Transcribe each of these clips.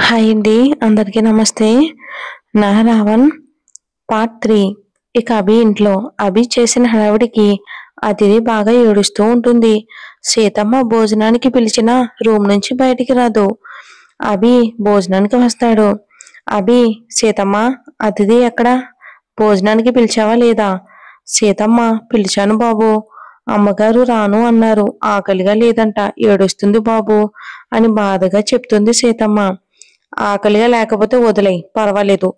Hi అండి. అందరికీ నమస్తే. నా రావణ్ పార్ట్ 3. ఇక అభి ఇంట్లో. అభి చేసిన హడావిడికి అతిథి బాగా ఏడుస్తూ ఉంటుంది. సీతమ్మ భోజనానికి పిలిచినా రూమ్ నుంచి బయటికి రాదు. అభి భోజనానికి వస్తాడు. అభి, సీతమ్మ, అతిథి ఎక్కడా? భోజనానికి పిలిచావా లేదా? సీతమ్మ, పిలిచాను బాబు. అమ్మగారు రాను అన్నారు. ఆకలిగా లేదంట, ఏడుస్తుంది బాబు అని బాధగా చెప్తుంది సీతమ్మ. ఆకలిగా లేకపోతే వదిలేయ్, పర్వాలేదు.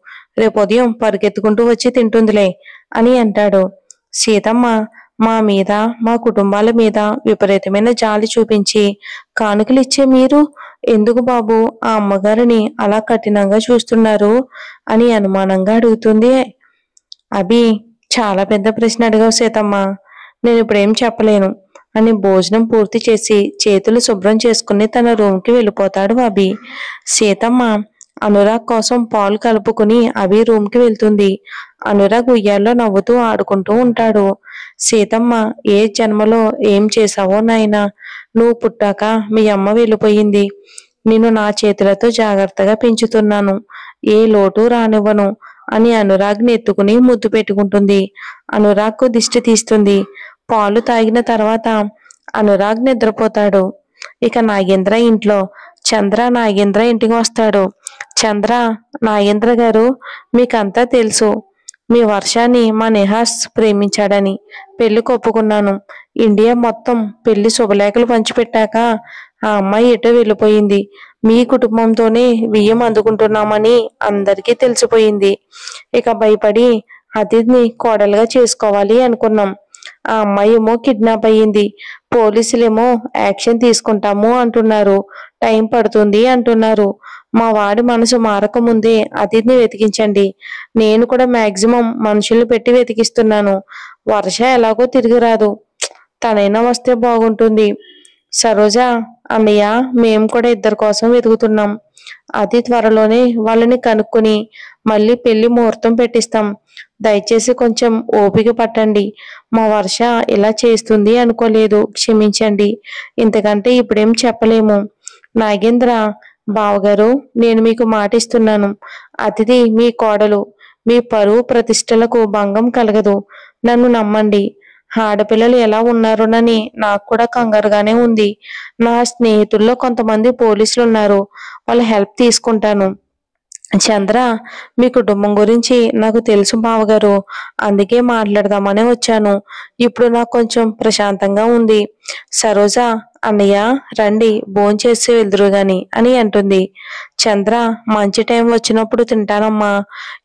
రేపు ఉదయం పరిగెత్తుకుంటూ వచ్చి తింటుందిలే అని అంటాడు. సీతమ్మ మా మీద, మా కుటుంబాల మీద విపరీతమైన జాలి చూపించి కానుకలు ఇచ్చే మీరు ఎందుకు బాబు ఆ అమ్మగారిని అలా కఠినంగా చూస్తున్నారు అని అనుమానంగా అడుగుతుంది. అభి, చాలా పెద్ద ప్రశ్న అడిగావు సీతమ్మ. నేను ఇప్పుడేం చెప్పలేను అని భోజనం పూర్తి చేసి చేతులు శుభ్రం చేసుకుని తన రూమ్కి వెళ్ళిపోతాడు అభి. సీతమ్మ అనురాగ్ కోసం పాలు కలుపుకుని అభి రూమ్కి వెళ్తుంది. అనురాగ్ ఉయ్యాల్లో నవ్వుతూ ఆడుకుంటూ ఉంటాడు. సీతమ్మ, ఏ జన్మలో ఏం చేశావో నాయనా, నువ్వు పుట్టాక మీ అమ్మ వెళ్ళిపోయింది. నిన్ను నా చేతులతో జాగ్రత్తగా పెంచుతున్నాను, ఏ లోటు రానివ్వను అని అనురాగ్ని ఎత్తుకుని ముద్దు పెట్టుకుంటుంది. అనురాగ్కు దిష్టి తీస్తుంది. పాలు తాగిన తర్వాత అనురాగ్ నిద్రపోతాడు. ఇక నాగేంద్ర ఇంట్లో. చంద్ర నాగేంద్ర ఇంటికి వస్తాడు. చంద్ర, నాగేంద్ర గారు, మీకంతా తెలుసు. మీ వర్షాన్ని మా నిహాస్ ప్రేమించాడని పెళ్లికి ఒప్పుకున్నాను. ఇండియా మొత్తం పెళ్లి శుభలేఖలు పంచిపెట్టాక ఆ అమ్మాయి ఎటో వెళ్ళిపోయింది. మీ కుటుంబంతోనే బియ్యం అందుకుంటున్నామని అందరికీ తెలిసిపోయింది. ఇక భయపడి అతిథిని కోడలుగా చేసుకోవాలి అనుకున్నాం. ఆ అమ్మాయి ఏమో కిడ్నాప్ అయ్యింది. పోలీసులేమో యాక్షన్ తీసుకుంటాము అంటున్నారు, టైం పడుతుంది అంటున్నారు. మా వాడి మనసు మారకముందే అతిథిని వెతికించండి. నేను కూడా మాక్సిమం మనుషుల్ని పెట్టి వెతికిస్తున్నాను. వర్ష ఎలాగో తిరిగి రాదు, తనైనా వస్తే బాగుంటుంది. సరోజ, అన్నయ్య, మేము కూడా ఇద్దరి కోసం వెతుకుతున్నాం. అతి త్వరలోనే వాళ్ళని కనుక్కొని మళ్ళీ పెళ్లి ముహూర్తం పెట్టిస్తాం. దయచేసి కొంచెం ఓపిక పట్టండి. మా వర్ష ఇలా చేస్తుంది అనుకోలేదు, క్షమించండి. ఇంతకంటే ఇప్పుడేం చెప్పలేము. నాగేంద్ర, బావగారు, నేను మీకు మాటిస్తున్నాను. అతిథి మీ కోడలు. మీ పరువు ప్రతిష్టలకు భంగం కలగదు. నన్ను నమ్మండి. ఆడపిల్లలు ఎలా ఉన్నారోనని నాకు కూడా కంగారుగానే ఉంది. నా స్నేహితుల్లో కొంతమంది పోలీసులు ఉన్నారు, వాళ్ళ హెల్ప్ తీసుకుంటాను. చంద్ర, మీ కుటుంబం గురించి నాకు తెలుసు బావగారు, అందుకే మాట్లాడదామనే వచ్చాను. ఇప్పుడు నాకు కొంచెం ప్రశాంతంగా ఉంది. సరోజ, అన్నయ్య, రండి, భోంచేసి వెళ్దురు గాని అని అంటుంది. చంద్ర, మంచి టైం వచ్చినప్పుడు తింటానమ్మా,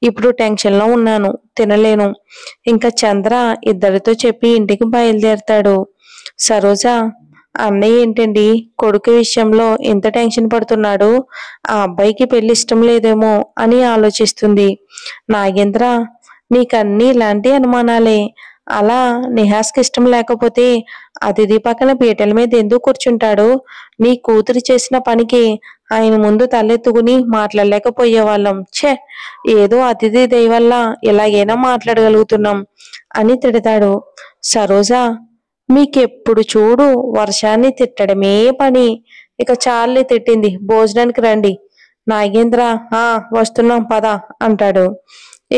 ఇప్పుడు టెన్షన్లో ఉన్నాను, తినలేను. ఇంకా చంద్ర ఇద్దరితో చెప్పి ఇంటికి బయలుదేరతాడు. సరోజ, అన్నయ్య ఏంటండి కొడుకు విషయంలో ఎంత టెన్షన్ పడుతున్నాడు? ఆ అబ్బాయికి పెళ్లి ఇష్టం లేదేమో అని ఆలోచిస్తుంది. నాగేంద్ర, నీకన్నీ ఇలాంటి అనుమానాలే. అలా నిహాస్కి ఇష్టం లేకపోతే అతిథి పక్కన పీటల మీద ఎందుకు కూర్చుంటాడు? నీ కూతురు చేసిన పనికి ఆయన ముందు తలెత్తుకుని మాట్లాడలేకపోయేవాళ్ళం. ఛే, ఏదో అతిథి దయ వల్ల ఎలాగైనా మాట్లాడగలుగుతున్నాం అని తిడతాడు. సరోజ, మీకెప్పుడు చూడు వర్షాన్ని తిట్టడమే పని. ఇక చాలే తిట్టింది, భోజనానికి రండి. నాగేంద్ర, వస్తున్నాం పద అంటాడు.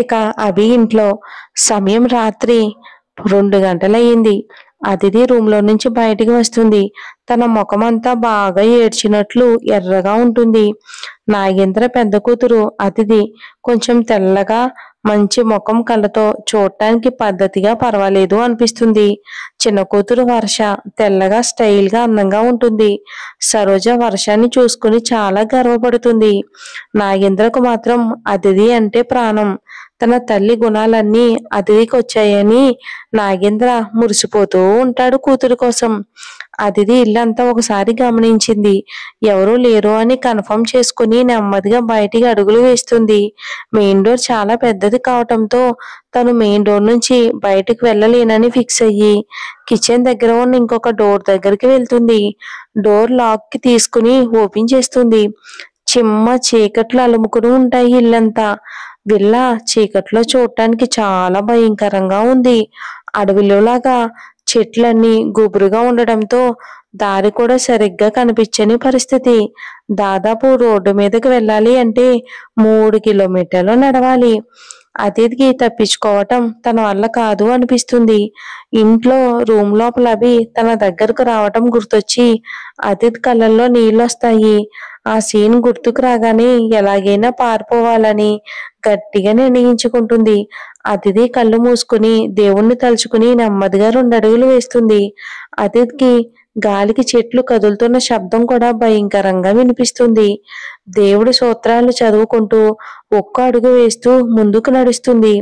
ఇక అభి ఇంట్లో. సమయం రాత్రి 2 గంటలయ్యింది. అతిథి రూమ్లో నుంచి బయటికి వస్తుంది. తన ముఖమంతా బాగా ఏడ్చినట్లు ఎర్రగా ఉంటుంది. నాగేంద్ర పెద్ద కూతురు అతిథి కొంచెం తెల్లగా, మంచి ముఖం కళ్ళతో చూడటానికి పద్ధతిగా పర్వాలేదు అనిపిస్తుంది. చిన్న కూతురు వర్ష తెల్లగా, స్టైల్గా, అందంగా ఉంటుంది. సరోజ వర్షాన్ని చూసుకుని చాలా గర్వపడుతుంది. నాగేంద్రకు మాత్రం అతిథి అంటే ప్రాణం. తన తల్లి గుణాలన్నీ అతిథికి వచ్చాయని నాగేంద్ర మురిసిపోతూ ఉంటాడు కూతురు కోసం. అతిథి ఇల్లంతా ఒకసారి గమనించింది. ఎవరూ లేరు అని కన్ఫర్మ్ చేసుకుని నెమ్మదిగా బయటికి అడుగులు వేస్తుంది. మెయిన్ డోర్ చాలా పెద్దది కావటంతో తను మెయిన్ డోర్ నుంచి బయటకు వెళ్ళలేనని ఫిక్స్ అయ్యి కిచెన్ దగ్గర ఉన్న ఇంకొక డోర్ దగ్గరికి వెళ్తుంది. డోర్ లాక్కి తీసుకుని ఓపెన్ చేస్తుంది. చిమ్మ చీకట్లు అలుముకుని ఉంటాయి ఇల్లంతా. విల్లా చీకట్లో చూడటానికి చాలా భయంకరంగా ఉంది. అడవిలోలాగా చెట్లన్నీ గుబురుగా ఉండడంతో దారి కూడా సరిగ్గా కనిపించని పరిస్థితి. దాదాపు రోడ్డు మీదకి వెళ్ళాలి అంటే 3 కిలోమీటర్లు నడవాలి. అతిథికి తప్పించుకోవటం తన వల్ల కాదు అనిపిస్తుంది. ఇంట్లో రూమ్ లోపల అభి తన దగ్గరకు రావటం గుర్తొచ్చి అతిథి కళ్ళల్లో నీళ్ళొస్తాయి. ఆ సీన్ గుర్తుకు రాగానే ఎలాగైనా పారిపోవాలని గట్టిగా నిర్ణయించుకుంటుంది. అతిథి కళ్ళు మూసుకుని దేవుణ్ణి తలుచుకుని నెమ్మదిగా 2 అడుగులు వేస్తుంది. అతిథికి గాలికి చెట్లు కదులుతున్న శబ్దం కూడా భయంకరంగా వినిపిస్తుంది. దేవుడి సూత్రాలు చదువుకుంటూ ఒక్క అడుగు వేస్తూ ముందుకు నడుస్తుంది.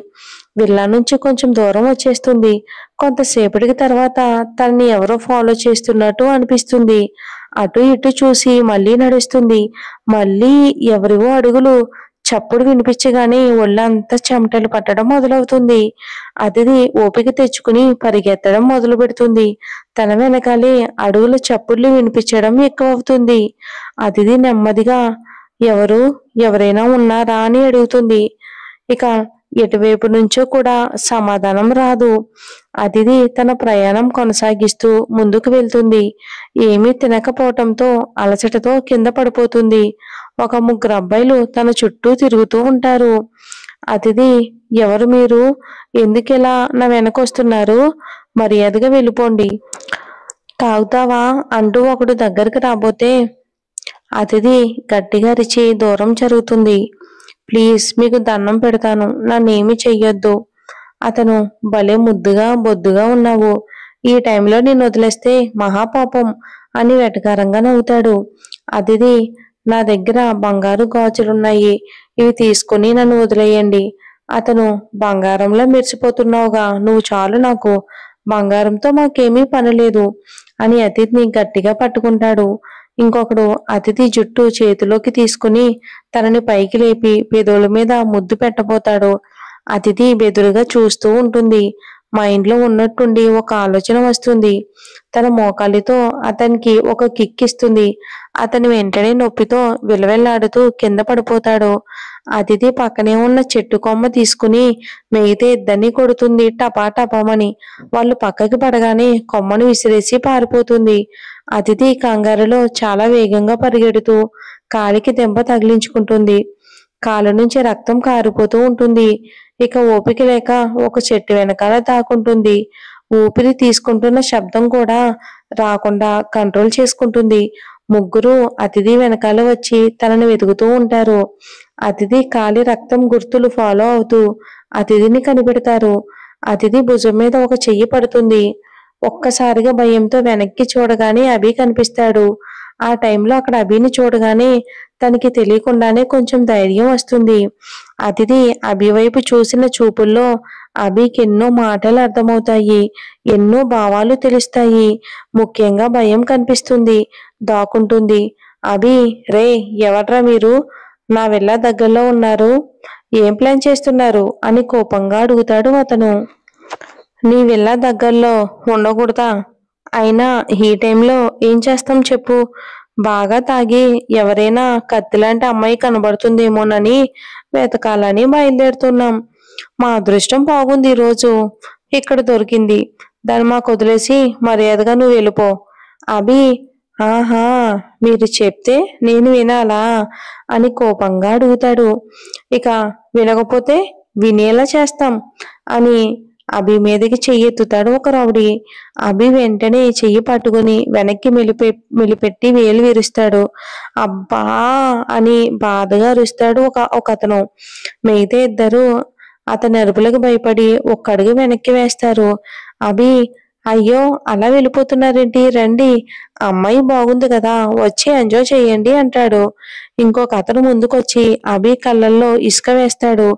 విల్లా నుంచి కొంచెం దూరం వచ్చేస్తుంది. కొంతసేపటికి తర్వాత తనని ఎవరో ఫాలో చేస్తున్నట్టు అనిపిస్తుంది. అటు ఇటు చూసి మళ్ళీ నడుస్తుంది. మళ్ళీ ఎవరివో అడుగులు చప్పుడు వినిపించగానే ఒళ్ళంతా చెమటలు పట్టడం మొదలవుతుంది. అతిథి ఓపిక తెచ్చుకుని పరిగెత్తడం మొదలు పెడుతుంది. తన వెనకాలే అడుగుల చప్పుళ్ళు వినిపించడం ఎక్కువవుతుంది. అతిథి నెమ్మదిగా ఎవరైనా ఉన్నారా అని అడుగుతుంది. ఇక ఎటువైపు నుంచో కూడా సమాధానం రాదు. అతిథి తన ప్రయాణం కొనసాగిస్తూ ముందుకు వెళ్తుంది. ఏమీ తినకపోవటంతో అలసటతో కింద పడిపోతుంది. ఒక 3 అబ్బాయిలు తన చుట్టూ తిరుగుతూ ఉంటారు. అతిథి, ఎవరు మీరు? ఎందుకిలా నా వెనకొస్తున్నారు? మర్యాదగా వెళ్ళిపోండి. తాగుతావా అంటూ ఒకడు దగ్గరికి రాబోతే అతిథి గట్టిగా అరిచి దూరం జరుగుతుంది. ప్లీజ్, మీకు దండం పెడతాను, నన్నేమి చెయ్యొద్దు. అతను, భలే ముద్దుగా బొద్దుగా ఉన్నావు. ఈ టైంలో నిన్ను వదిలేస్తే మహాపాపం అని వెటకారంగా నవ్వుతాడు. అతిథి, నా దగ్గర బంగారు గాజులున్నాయి, ఇవి తీసుకుని నన్ను వదిలేయండి. అతను, బంగారంలో మెరిసిపోతున్నావుగా, నువ్వు చాలు నాకు. బంగారంతో మాకేమీ పనిలేదు అని అతిథిని గట్టిగా పట్టుకుంటాడు. ఇంకొకడు అతిథి జుట్టు చేతిలోకి తీసుకుని తనని పైకి లేపి పెదవుల మీద ముద్దు పెట్టబోతాడు. అతిథి బెదురుగా చూస్తూ ఉంటుంది. మైండ్లో ఉన్నట్టుండి ఒక ఆలోచన వస్తుంది. తన మోకాలితో అతనికి ఒక కిక్ ఇస్తుంది. అతని వెంటనే నొప్పితో విలవెల్లాడుతూ కింద పడిపోతాడు. అతిథి పక్కనే ఉన్న చెట్టు కొమ్మ తీసుకుని మిగతా ఇద్దరిని కొడుతుంది టపా టపామని. వాళ్ళు పక్కకి పడగానే కొమ్మను విసిరేసి పారిపోతుంది. అతిథి కంగారులో చాలా వేగంగా పరిగెడుతూ కాలికి దెబ్బ తగిలించుకుంటుంది. కాలు నుంచి రక్తం కారిపోతూ ఉంటుంది. ఇక ఓపిక లేక ఒక చెట్టు వెనకాల దాక్కుంటుంది. ఊపిరి తీసుకుంటున్న శబ్దం కూడా రాకుండా కంట్రోల్ చేసుకుంటుంది. ముగ్గురు అతిథి వెనకాల వచ్చి తనని వెతుకుతూ ఉంటారు. అతిథి కాలి రక్తం గుర్తులు ఫాలో అవుతూ అతిథిని కనిపెడతారు. అతిథి భుజం మీద ఒక చెయ్యి పడుతుంది. ఒక్కసారిగా భయంతో వెనక్కి చూడగానే అభి కనిపిస్తాడు. ఆ టైంలో అక్కడ అభిని చూడగానే తనకి తెలియకుండానే కొంచెం ధైర్యం వస్తుంది. అతిథి అభి వైపు చూసిన చూపుల్లో అభికి ఎన్నో మాటలు అర్థమవుతాయి, ఎన్నో భావాలు తెలుస్తాయి. ముఖ్యంగా భయం కనిపిస్తుంది, దాక్కుంటుంది. అభి, రే, ఎవర్రా మీరు? నా వెళ్ళ దగ్గరలో ఉన్నారు, ఏం ప్లాన్ చేస్తున్నారు అని కోపంగా అడుగుతాడు అతను. నీ వెళ్ళ దగ్గరలో ఉండకూడదా? అయినా ఈ టైంలో ఏం చేస్తాం చెప్పు? బాగా తాగి ఎవరైనా కత్తిలాంటి అమ్మాయి కనబడుతుందేమోనని వెతకాలని బయలుదేరుతున్నాం. మా అదృష్టం బాగుంది, ఈరోజు ఇక్కడ దొరికింది. దాన్ని మాకు వదిలేసి మర్యాదగా నువ్వు వెళ్ళిపో. అభి, ఆహా, మీరు చెప్తే నేను వినాలా అని కోపంగా అడుగుతాడు. ఇక వినకపోతే వినేలా చేస్తాం అని అభి మీదకి చెయ్యి ఎత్తుతాడు ఒక రౌడీ. అభి వెంటనే చెయ్యి పట్టుకుని వెనక్కి మెలిపెట్టి వేలు విరుస్తాడు. అబ్బా అని బాధగా అరుస్తాడు ఒక అతను. మిగతా ఇద్దరు అతని అరుపులకు భయపడి ఒక్కడుగు వెనక్కి వేస్తారు. అభి, అయ్యో, అలా వెళ్ళిపోతున్నారేంటి? రండి, అమ్మాయి బాగుంది కదా, వచ్చి ఎంజాయ్ చేయండి అంటాడు. ఇంకొక అతను ముందుకొచ్చి అభి కళ్ళల్లో ఇసుక వేస్తాడు.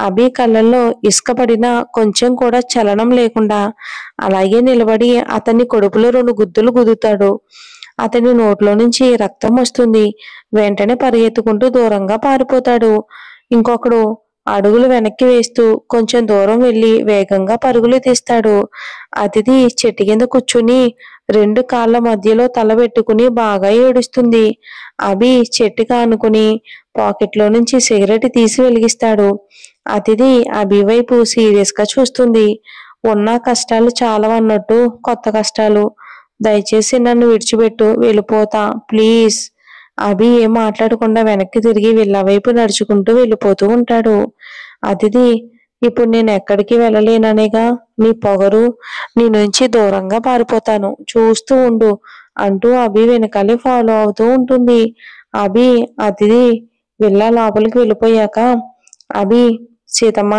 అభి కళ్ళల్లో ఇసుక పడినా కొంచెం కూడా చలనం లేకుండా అలాగే నిలబడి అతన్ని కడుపులో 2 గుద్దులు గుద్దుతాడు. అతని నోట్లో నుంచి రక్తం వస్తుంది. వెంటనే పరిగెత్తుకుంటూ దూరంగా పారిపోతాడు. ఇంకొకడు అడుగులు వెనక్కి వేస్తూ కొంచెం దూరం వెళ్లి వేగంగా పరుగులు తీస్తాడు. అతిథి చెట్టు కింద కూర్చుని 2 కాళ్ళ మధ్యలో తల పెట్టుకుని బాగా ఏడుస్తుంది. అభి చెట్టుగా ఆనుకుని పాకెట్లో నుంచి సిగరెట్ తీసి వెలిగిస్తాడు. అతిథి అభి వైపు సీరియస్ గా చూస్తుంది. ఉన్న కష్టాలు చాలవన్నట్టు కొత్త కష్టాలు. దయచేసి నన్ను విడిచిపెట్టు, వెళ్ళిపోతా ప్లీజ్. అభి ఏం మాట్లాడకుండా వెనక్కి తిరిగి వీళ్ళ వైపు నడుచుకుంటూ వెళ్ళిపోతూ ఉంటాడు. అతిథి, ఇప్పుడు నేను ఎక్కడికి వెళ్ళలేననేగా నీ పొగరు, నీ నుంచి దూరంగా పారిపోతాను, చూస్తూ ఉండు అంటూ అభి వెనకాలే ఫాలో అవుతూ ఉంటుంది. అభి అతిథి విల్లా లోపలికి వెళ్ళిపోయాక అభి సీతమ్మ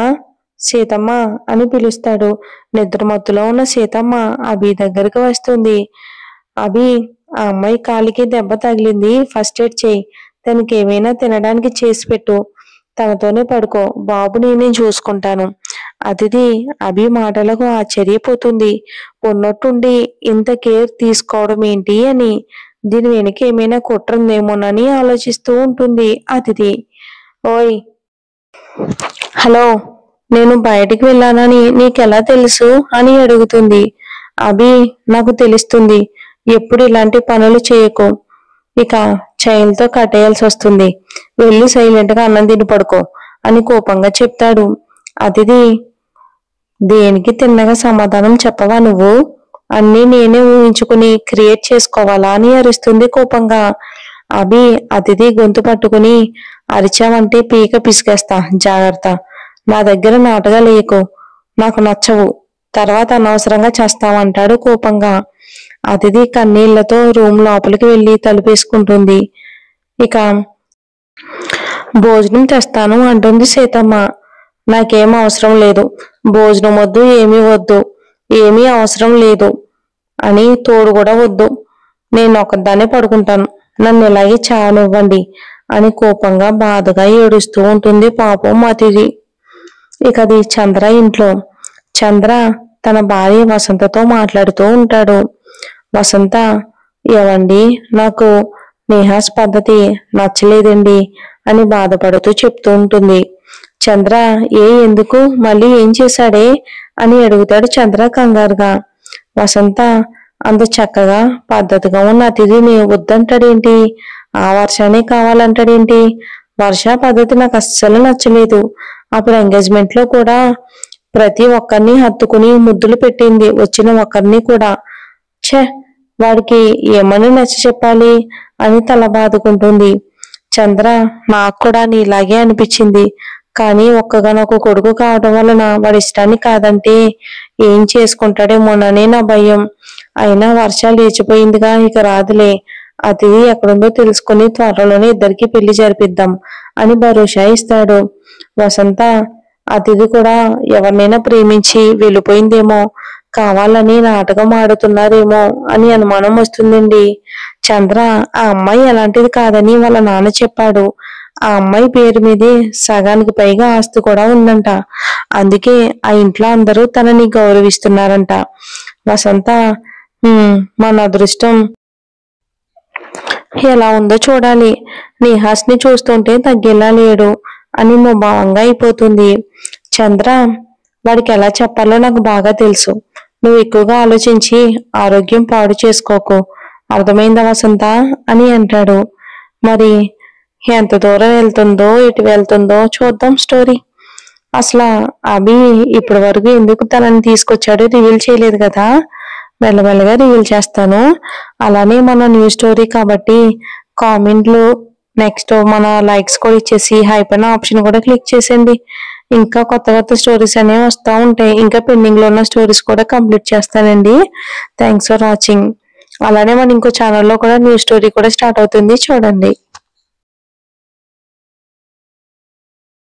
సీతమ్మ అని పిలుస్తాడు. నిద్రమత్తులో ఉన్న సీతమ్మ అభి దగ్గరికి వస్తుంది. అభి, ఆ అమ్మాయి కాలికి దెబ్బ తగిలింది, ఫస్ట్ ఎయిడ్ చేయి, తనకి ఏమైనా తినడానికి చేసి పెట్టు, తనతోనే పడుకో, బాబు నేనే చూసుకుంటాను. అతిథి అభి మాటలకు ఆశ్చర్యపోతుంది. ఉన్నట్టుండి ఇంత కేర్ తీసుకోవడం ఏంటి అని, దీని వెనుక ఏమైనా కుట్ర ఉందేమోనని ఆలోచిస్తూ ఉంటుంది అతిథి. ఓయ్, హలో, నేను బయటికి వెళ్ళానని నీకెలా తెలుసు అని అడుగుతుంది. అభి, నాకు తెలుస్తుంది, ఎప్పుడు ఇలాంటి పనులు చేయకు, ఇక చైల్తో కట్టేయాల్సి వస్తుంది, వెళ్ళి సైలెంట్ గా అన్నం తిని పడుకో అని కోపంగా చెప్తాడు. అతిథి, దేనికి తిన్నగా సమాధానం చెప్పవా నువ్వు, అన్నీ నేనే ఊహించుకుని క్రియేట్ చేసుకోవాలా అని అరుస్తుంది కోపంగా. అభి అతిథి గొంతు పట్టుకుని, అరిచావంటే పీక పిసికేస్తా, జాగ్రత్త, నా దగ్గర నాటగా లేకు, నాకు నచ్చవు, తర్వాత అనవసరంగా చేస్తావంటాడు కోపంగా. అతిథి కన్నీళ్లతో రూమ్ లోపలికి వెళ్ళి తలుపేసుకుంటుంది. ఇక భోజనం తెస్తాను అంటుంది సీతమ్మ. నాకేం అవసరం లేదు, భోజనం వద్దు, ఏమీ వద్దు, ఏమీ అవసరం లేదు అని తోడు కూడా వద్దు, నేను ఒకదాన్నే పడుకుంటాను, నన్ను ఇలాగే చావనివ్వండి అని కోపంగా బాధగా ఏడుస్తూ ఉంటుంది పాపం అతిథి. ఇక అది చంద్ర ఇంట్లో. చంద్ర తన భార్య వసంతతో మాట్లాడుతూ ఉంటాడు. వసంత, ఏవండి, నాకు నేహాస్ పద్ధతి నచ్చలేదండి అని బాధపడుతూ చెప్తూ ఉంటుంది. చంద్ర, ఎందుకు, మళ్ళీ ఏం చేశాడే అని అడుగుతాడు చంద్ర కంగారుగా. వసంత, అంత చక్కగా పద్ధతిగా ఉన్న అతిథిని వద్దంటాడేంటి, ఆ వర్షానే కావాలంటాడేంటి, వర్ష పద్ధతి నాకు అస్సలు నచ్చలేదు, అప్పుడు ఎంగేజ్మెంట్ లో కూడా ప్రతి ఒక్కరిని హత్తుకుని ముద్దులు పెట్టింది, వచ్చిన ఒక్కరిని కూడా, ఛే, వాడికి ఏమని నచ్చ చెప్పాలి అని తల బాదుకుంటుంది. చంద్ర, నాకు కూడా నీలాగే అనిపించింది, కానీ ఒక్కగానొక్క కొడుకు కావడం వలన వాడి ఇష్టాన్ని కాదంటే ఏం చేసుకుంటాడేమోనని నా భయం, అయినా వర్ష లేచిపోయిందిగా, ఇక రాదులే, అతిథి ఎక్కడుందో తెలుసుకుని త్వరలోనే ఇద్దరికి పెళ్లి జరిపిద్దాం అని భరోసా ఇస్తాడు. వసంత, అతిథి కూడా ఎవరినైనా ప్రేమించి వెళ్ళిపోయిందేమో, కావాలని నాటకం ఆడుతున్నారేమో అని అనుమానం వస్తుందండి. చంద్ర, ఆ అమ్మాయి ఎలాంటిది కాదని వాళ్ళ నాన్న చెప్పాడు, ఆ అమ్మాయి పేరు మీదే సగానికి పైగా ఆస్తి కూడా ఉందంట, అందుకే ఆ ఇంట్లో అందరూ తనని గౌరవిస్తున్నారంట. వసంత, మన అదృష్టం ఎలా ఉందో చూడాలి, నేహాస్ని చూస్తుంటే తగ్గేలా లేడు అని ముభావంగా అయిపోతుంది. చంద్ర, వాడికి ఎలా చెప్పాలో నాకు బాగా తెలుసు, నువ్వు ఎక్కువగా ఆలోచించి ఆరోగ్యం పాడు చేసుకోకు, అర్థమైందా వసంత అని అంటాడు. మరి ఎంత దూరం వెళ్తుందో, ఎటు వెళ్తుందో చూద్దాం స్టోరీ. అసలు అభి ఇప్పటి వరకు ఎందుకు తనని తీసుకొచ్చాడో రివీల్ చేయలేదు కదా, మెల్లమెల్లగా రివీల్ చేస్తాను. అలానే మన న్యూ స్టోరీ కాబట్టి కామెంట్లు, నెక్స్ట్ మన లైక్స్ కూడా ఇచ్చేసి హైప్ అనే ఆప్షన్ కూడా క్లిక్ చేసేయండి. ఇంకా కొత్త కొత్త స్టోరీస్ అనేవి వస్తూ ఉంటాయి, ఇంకా పెండింగ్ లో ఉన్న స్టోరీస్ కూడా కంప్లీట్ చేస్తానండి. Thanks for watching. అలానే మన ఇంకో ఛానల్లో కూడా న్యూ స్టోరీ కూడా స్టార్ట్ అవుతుంది, చూడండి.